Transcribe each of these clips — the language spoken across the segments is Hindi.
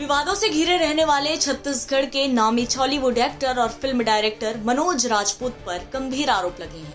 विवादों से घिरे रहने वाले छत्तीसगढ़ के नामी बॉलीवुड एक्टर और फिल्म डायरेक्टर मनोज राजपूत पर गंभीर आरोप लगे हैं।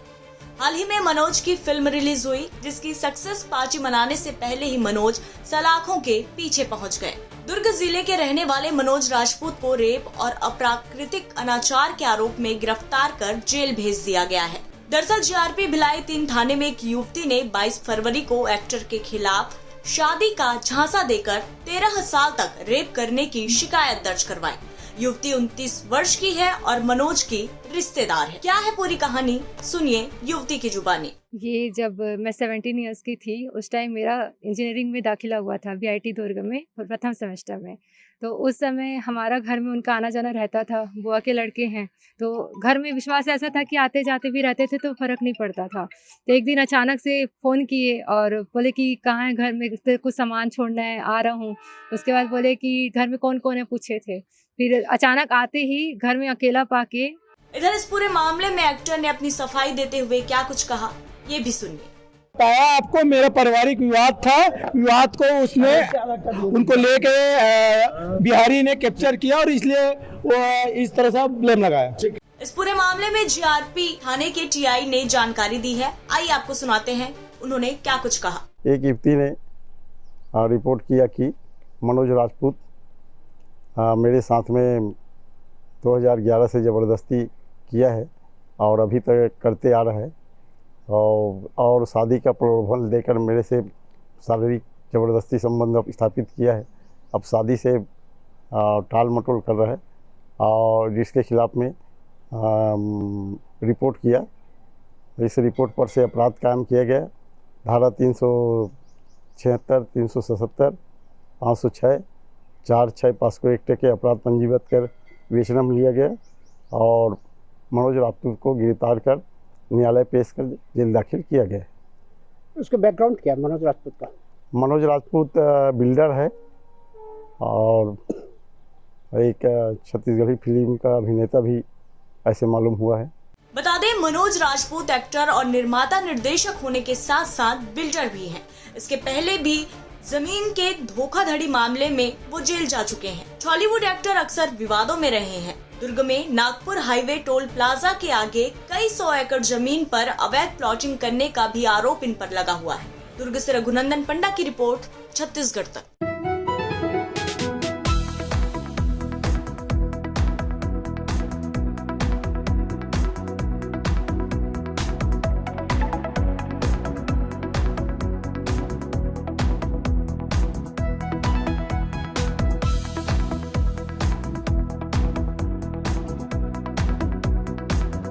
हाल ही में मनोज की फिल्म रिलीज हुई, जिसकी सक्सेस पार्टी मनाने से पहले ही मनोज सलाखों के पीछे पहुंच गए। दुर्ग जिले के रहने वाले मनोज राजपूत को रेप और अप्राकृतिक अनाचार के आरोप में गिरफ्तार कर जेल भेज दिया गया है। दरअसल जीआरपी भिलाई 3 थाने में एक युवती ने 22 फरवरी को एक्टर के खिलाफ शादी का झांसा देकर 13 साल तक रेप करने की शिकायत दर्ज करवाई। युवती 29 वर्ष की है और मनोज की रिश्तेदार है। क्या है पूरी कहानी, सुनिए युवती की जुबानी। ये जब मैं 17 इयर्स की थी, उस टाइम मेरा इंजीनियरिंग में दाखिला हुआ था VIT दुर्ग में प्रथम सेमेस्टर में। तो उस समय हमारा घर में उनका आना जाना रहता था। बुआ के लड़के हैं, तो घर में विश्वास ऐसा था कि आते जाते भी रहते थे तो फर्क नहीं पड़ता था। तो एक दिन अचानक से फ़ोन किए और बोले कि कहाँ है, घर में कुछ सामान छोड़ना है, आ रहा हूँ। उसके बाद बोले कि घर में कौन कौन है, पूछे थे। फिर अचानक आते ही घर में अकेला पाके। इधर इस पूरे मामले में एक्टर ने अपनी सफाई देते हुए क्या कुछ कहा, ये भी सुनिए। बताया आपको, मेरा पारिवारिक विवाद था। विवाद को उसने उनको लेके बिहारी ने कैप्चर किया और इसलिए वो इस तरह से ब्लेम लगाया। इस पूरे मामले में जीआरपी थाने के टीआई ने जानकारी दी है। आइए आपको सुनाते हैं उन्होंने क्या कुछ कहा। एक युवती ने रिपोर्ट किया कि मनोज राजपूत मेरे साथ में 2011 से ज़बरदस्ती किया है और अभी तक करते आ रहा है और शादी का प्रलोभन देकर मेरे से शारीरिक ज़बरदस्ती संबंध स्थापित किया है। अब शादी से टाल मटोल कर रहा है और जिसके खिलाफ में रिपोर्ट किया। इस रिपोर्ट पर से अपराध कायम किया गया। धारा 376, 377, 506, 4(6) पॉस्को एक्ट के अपराध पंजीबद्ध कर विवेचना में लिया गया और मनोज राजपूत को गिरफ्तार कर न्यायालय पेश कर जेल दाखिल किया गया है। उसका बैकग्राउंड क्या है मनोज राजपूत का? मनोज राजपूत बिल्डर है और एक छत्तीसगढ़ी फिल्म का अभिनेता भी ऐसे मालूम हुआ है। बता दें, मनोज राजपूत एक्टर और निर्माता निर्देशक होने के साथ साथ बिल्डर भी हैं। इसके पहले भी जमीन के धोखाधड़ी मामले में वो जेल जा चुके हैं। बॉलीवुड एक्टर अक्सर विवादों में रहे हैं। दुर्ग में नागपुर हाईवे टोल प्लाजा के आगे कई 100 एकड़ जमीन पर अवैध प्लॉटिंग करने का भी आरोप इन पर लगा हुआ है। दुर्ग से रघुनंदन पंडा की रिपोर्ट, छत्तीसगढ़ तक।